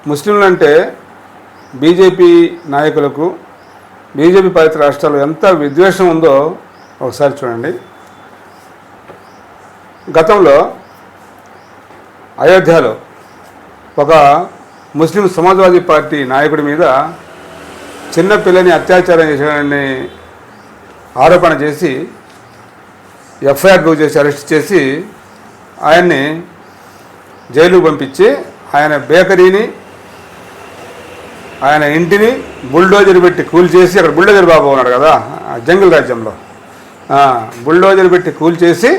ముస్లింలు అంటే బీజేపీ నాయకులకు బీజేపీ పాలిత రాష్ట్రాల్లో ఎంత విద్వేషం ఉందో ఒకసారి చూడండి. గతంలో అయోధ్యలో ఒక ముస్లిం సమాజ్వాదీ పార్టీ నాయకుడి మీద చిన్న పిల్లని అత్యాచారం చేశాడని ఆరోపణ చేసి ఎఫ్ఐఆర్ బుక్ చేసి అరెస్ట్ చేసి ఆయన్ని జైలుకు పంపించి ఆయన బేకరీని ఆయన ఇంటిని బుల్డోజర్ పెట్టి కూల్చేసి, అక్కడ బుల్డోజర్ బాబు ఉన్నాడు కదా జంగిల్ రాజ్యంలో, బుల్డోజర్ పెట్టి కూల్చేసి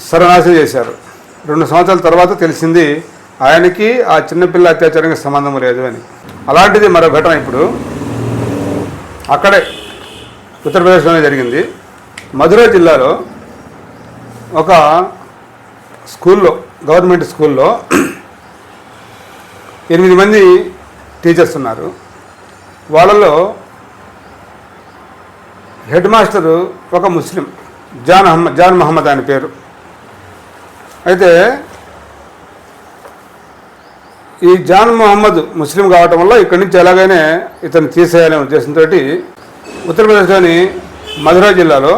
సర్వనాశనం చేశారు. 2 సంవత్సరాల తర్వాత తెలిసింది ఆయనకి ఆ చిన్నపిల్ల అత్యాచారానికి సంబంధం లేదు అని. అలాంటిది మరో ఘటన ఇప్పుడు అక్కడే ఉత్తరప్రదేశ్లోనే జరిగింది. మధురై జిల్లాలో ఒక స్కూల్లో, గవర్నమెంట్ స్కూల్లో 8 మంది టీచర్స్ ఉన్నారు. వాళ్ళలో హెడ్ మాస్టరు ఒక ముస్లిం, జాన్ మహమ్మద్ అని పేరు. అయితే ఈ జాన్ మహమ్మద్ ముస్లిం కావటం వల్ల ఇక్కడి నుంచి ఎలాగైనా ఇతను తీసేయాలనే ఉద్దేశంతో ఉత్తరప్రదేశ్లోని మధురై జిల్లాలో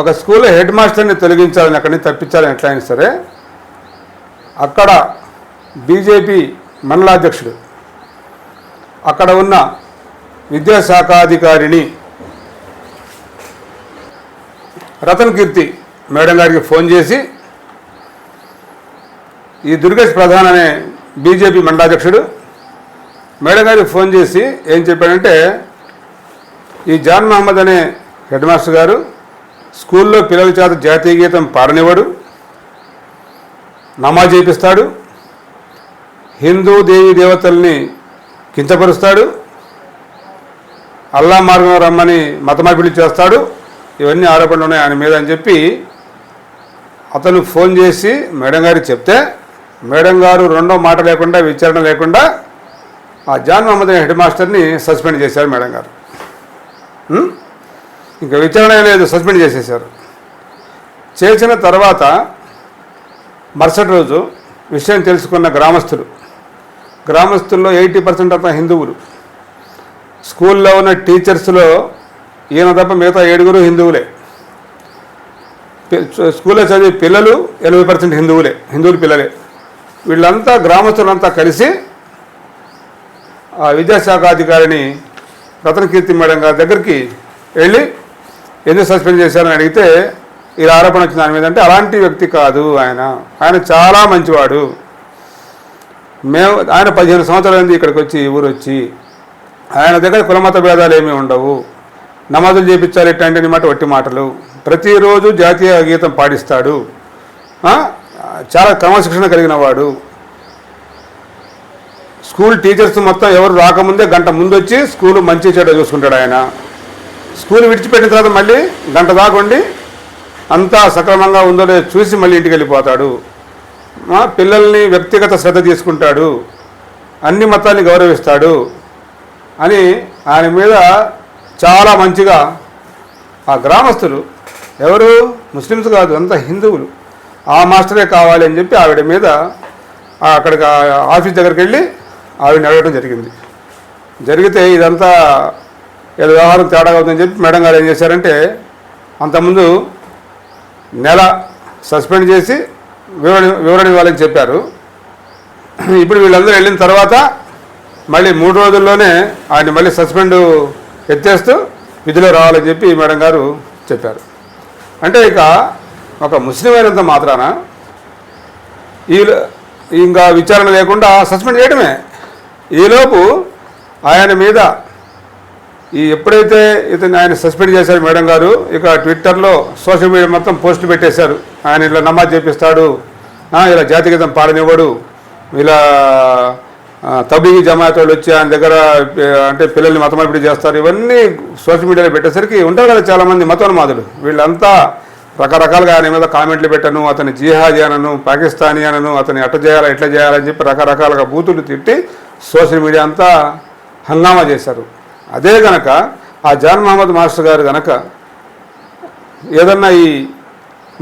ఒక స్కూల్లో హెడ్ మాస్టర్ని తొలగించాలని, అక్కడి నుంచి తప్పించాలని ఎట్లయినా సరే అక్కడ బీజేపీ మండలాధ్యక్షుడు, అక్కడ ఉన్న విద్యాశాఖాధికారిని రతన్ కీర్తి మేడం గారికి ఫోన్ చేసి, ఈ దుర్గేష్ ప్రధాన్ అనే బీజేపీ మండలాధ్యక్షుడు మేడం గారికి ఫోన్ చేసి ఏం చెప్పాడంటే, ఈ జాన్ మహమ్మద్ అనే హెడ్ మాస్టర్ గారు స్కూల్లో పిల్లల చేత జాతీయ గీతం పాడనివ్వడు, నమాజ్ చేపిస్తాడు, హిందూ దేవీ దేవతల్ని కించపరుస్తాడు, అల్లా మార్గంలో రమ్మని మత మార్పిడి చేస్తాడు, ఇవన్నీ ఆరోపణలు ఉన్నాయి ఆయన మీద అని చెప్పి అతను ఫోన్ చేసి మేడం గారికి చెప్తే, మేడం గారు రెండో మాట లేకుండా, విచారణ లేకుండా ఆ జాన్ మహమ్మద్ అనే హెడ్ మాస్టర్ని సస్పెండ్ చేశారు మేడం గారు. ఇంకా విచారణ లేదు, సస్పెండ్ చేసేశారు. చేసిన తర్వాత మరుసటి రోజు విషయం తెలుసుకున్న గ్రామస్తుల్లో 80% అంతా హిందువులు. స్కూల్లో ఉన్న టీచర్స్లో ఈయన తప్ప మిగతా 7 హిందువులే. స్కూల్లో చదివే పిల్లలు 80% హిందువుల పిల్లలే. వీళ్ళంతా గ్రామస్తులంతా కలిసి ఆ విద్యాశాఖాధికారిని రతన్ కీర్తి మేడం గారి దగ్గరికి వెళ్ళి ఎందుకు సస్పెండ్ చేశారని అడిగితే ఇలా ఆరోపణ వచ్చింది దాని మీద. అంటే అలాంటి వ్యక్తి కాదు ఆయన చాలా మంచివాడు. ఆయన 15 సంవత్సరాలు ఇక్కడికి వచ్చి ఊరు వచ్చి ఆయన దగ్గర కులమత భేదాలు ఏమీ ఉండవు, నమాజులు చేయించాలి ఇట్లాంటి మాట వట్టి మాటలు, ప్రతిరోజు జాతీయ గీతం పాడిస్తాడు, చాలా క్రమశిక్షణ కలిగిన వాడు. స్కూల్ టీచర్స్ మొత్తం ఎవరు రాకముందే గంట ముందు వచ్చి స్కూలు మంచి చెడ్డ చూసుకుంటాడు ఆయన. స్కూల్ విడిచిపెట్టిన తర్వాత మళ్ళీ గంట దాకా ఉండి అంతా సక్రమంగా ఉందో లేదో చూసి మళ్ళీ ఇంటికి వెళ్ళిపోతాడు. పిల్లల్ని వ్యక్తిగత శ్రద్ధ తీసుకుంటాడు, అన్ని మతాల్ని గౌరవిస్తాడు అని ఆయన మీద చాలా మంచిగా ఆ గ్రామస్తులు, ఎవరు ముస్లిమ్స్ కాదు అంతా హిందువులు, ఆ మాస్టరే కావాలి అని చెప్పి ఆవిడ మీద అక్కడికి ఆఫీస్ దగ్గరికి వెళ్ళి ఆవిడని అడగడం జరిగింది. జరిగితే ఇదంతా ఏదో వ్యవహారం తేడాగా ఉందని చెప్పి మేడం గారు ఏం చేశారంటే, అంతకుముందు నెల సస్పెండ్ చేసి వివరణ ఇవ్వాలని చెప్పారు. ఇప్పుడు వీళ్ళందరూ వెళ్ళిన తర్వాత మళ్ళీ 3 రోజుల్లోనే ఆయన మళ్ళీ సస్పెండ్ ఎత్తేస్తూ విధిలో రావాలని చెప్పి మేడం గారు చెప్పారు. అంటే ఇక ఒక ముస్లిం అయినంత మాత్రాన ఇంకా విచారణ లేకుండా సస్పెండ్ చేయడమే. ఈలోపు ఆయన మీద ఎప్పుడైతే ఆయన సస్పెండ్ చేశారు మేడం గారు, ఇక ట్విట్టర్లో సోషల్ మీడియా మొత్తం పోస్టులు పెట్టేశారు. ఆయన ఇలా నమాజ్ చేపిస్తాడు, ఇలా జాతిగీతం పాడనివ్వడు, ఇలా తబ్లీగీ జమాయత్ వాళ్ళు వచ్చి ఆయన దగ్గర అంటే పిల్లల్ని మత మార్పిడి చేస్తారు, ఇవన్నీ సోషల్ మీడియాలో పెట్టేసరికి ఉంటారు కదా చాలామంది మతోన్మాదులు, వీళ్ళంతా రకరకాలుగా ఆయన మీద కామెంట్లు పెట్టను, అతని జిహాదీ అనను, పాకిస్తానీ అనను, అతని అట్ట చేయాలా ఇట్లా చేయాలని చెప్పి రకరకాలుగా బూతులు తిట్టి సోషల్ మీడియా అంతా హంగామా చేశారు. అదే గనక ఆ జాన్ మహమ్మద్ మాస్టర్ గారు గనక ఏదన్నా ఈ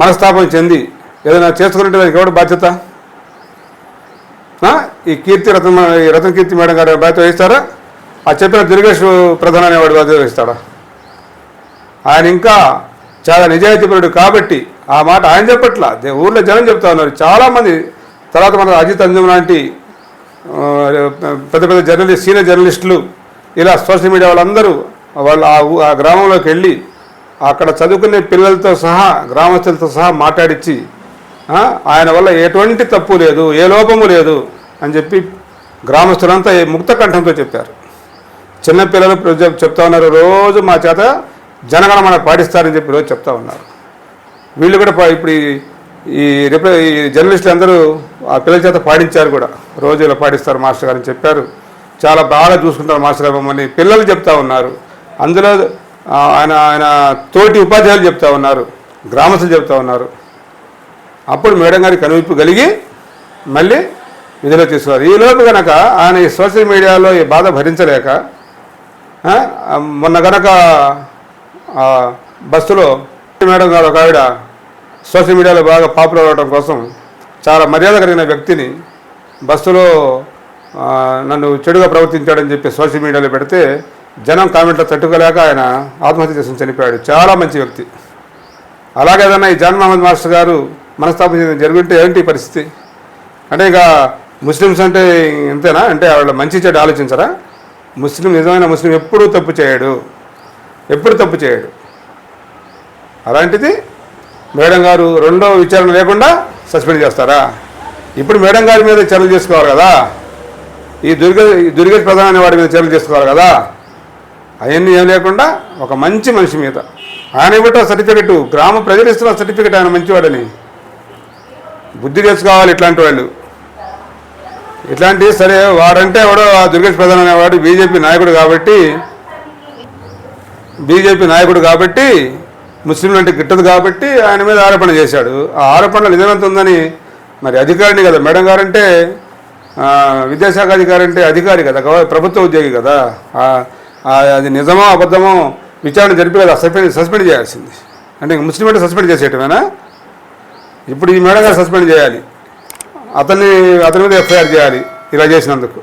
మనస్తాపం చెంది ఏదైనా చేసుకునే దానికి ఎవడు బాధ్యత? ఈ రతన కీర్తి మేడం గారు బాధ్యత వహిస్తారా? ఆ చెప్పిన దుర్గేష్ ప్రధాన అనేవాడు బాధ్యత వహిస్తాడా? ఆయన ఇంకా చాలా నిజాయితీపరుడు కాబట్టి ఆ మాట ఆయన చెప్పట్లా, ఊళ్ళో జనం చెప్తా ఉన్నారు. చాలామంది తర్వాత మన అజిత్ అంజుమ్ లాంటి పెద్ద పెద్ద సీనియర్ జర్నలిస్టులు ఇలా సోషల్ మీడియా వాళ్ళందరూ వాళ్ళు ఆ గ్రామంలోకి వెళ్ళి అక్కడ చదువుకునే పిల్లలతో సహా గ్రామస్తులతో సహా మాట్లాడించి ఆయన వల్ల ఎటువంటి తప్పు లేదు, ఏ లోపము లేదు అని చెప్పి గ్రామస్తులంతా ముక్త కంఠంతో చెప్పారు. చిన్నపిల్లలు చెప్తా ఉన్నారు, రోజు మా చేత జనగణమన పాటిస్తారని చెప్పి రోజు చెప్తా ఉన్నారు. వీళ్ళు కూడా ఇప్పుడు ఈ జర్నలిస్టులు అందరూ ఆ పిల్లల చేత పాడించారు కూడా, రోజు ఇలా పాటిస్తారు మాస్టర్ గారు అని చెప్పారు. చాలా బాగా చూసుకుంటారు మాస్టర్ గారు మమ్మల్ని పిల్లలు చెప్తా ఉన్నారు. అందులో ఆయన తోటి ఉపాధ్యాయులు చెప్తా ఉన్నారు, గ్రామస్తులు చెప్తా ఉన్నారు. అప్పుడు మేడం గారికి కనువిప్పు కలిగి మళ్ళీ విధిలో తీసుకున్నారు. ఈలోపు కనుక ఆయన ఈ సోషల్ మీడియాలో ఈ బాధ భరించలేక మొన్న కనుక బస్సులో మేడం గారు ఒక ఆవిడ సోషల్ మీడియాలో బాగా పాపులర్ అవడం కోసం చాలా మర్యాద కలిగిన వ్యక్తిని బస్సులో నన్ను చెడుగా ప్రవర్తించాడని చెప్పి సోషల్ మీడియాలో పెడితే జనం కామెంట్లో తట్టుకోలేక ఆయన ఆత్మహత్య చేసుకుని చనిపోయాడు. చాలా మంచి వ్యక్తి. అలాగే ఏదన్నా ఈ జాన్ మహమ్మద్ మాస్టర్ గారు మనస్తాపం జరుగుంటే ఏంటి పరిస్థితి? అంటే ఇక ముస్లిమ్స్ అంటే ఇంతేనా? అంటే వాళ్ళ మంచి చెడు ఆలోచించరా? నిజమైన ముస్లిం ఎప్పుడూ తప్పు చేయడు. అలాంటిది మేడం గారు రెండో విచారణ లేకుండా సస్పెండ్ చేస్తారా? ఇప్పుడు మేడం గారి మీద చర్యలు చేసుకోవాలి కదా, ఈ దుర్గేష్ ప్రధాన అనే వాడి మీద చర్యలు చేసుకోవాలి కదా. అవన్నీ ఏం లేకుండా ఒక మంచి మనిషి మీద ఆయన ఇవ్వట సర్టిఫికెట్, గ్రామ ప్రజలు ఇస్తున్న సర్టిఫికెట్ ఆయన మంచివాడని బుద్ధి తెచ్చుకోవాలి ఇట్లాంటి వాళ్ళు. ఇట్లాంటి సరే వాడంటే ఎవడో ఆ దుర్గేష్ ప్రధాన అనేవాడు బీజేపీ నాయకుడు కాబట్టి ముస్లింలు అంటే గిట్టదు కాబట్టి ఆయన మీద ఆరోపణ చేశాడు. ఆ ఆరోపణలు నిజమెంత ఉందని మరి అధికారిని కదా, మేడం గారంటే విద్యాశాఖ అధికారి అంటే అధికారి కదా, ప్రభుత్వ ఉద్యోగి కదా. అది నిజమో అబద్ధమో విచారణ జరిపి కదా సస్పెండ్ చేయాల్సింది. అంటే ముస్లిం అంటే సస్పెండ్ చేసేయటమేనా? ఇప్పుడు ఈ మేడం గారు సస్పెండ్ చేయాలి, అతని మీద ఎఫ్ఐఆర్ చేయాలి ఇలా చేసినందుకు.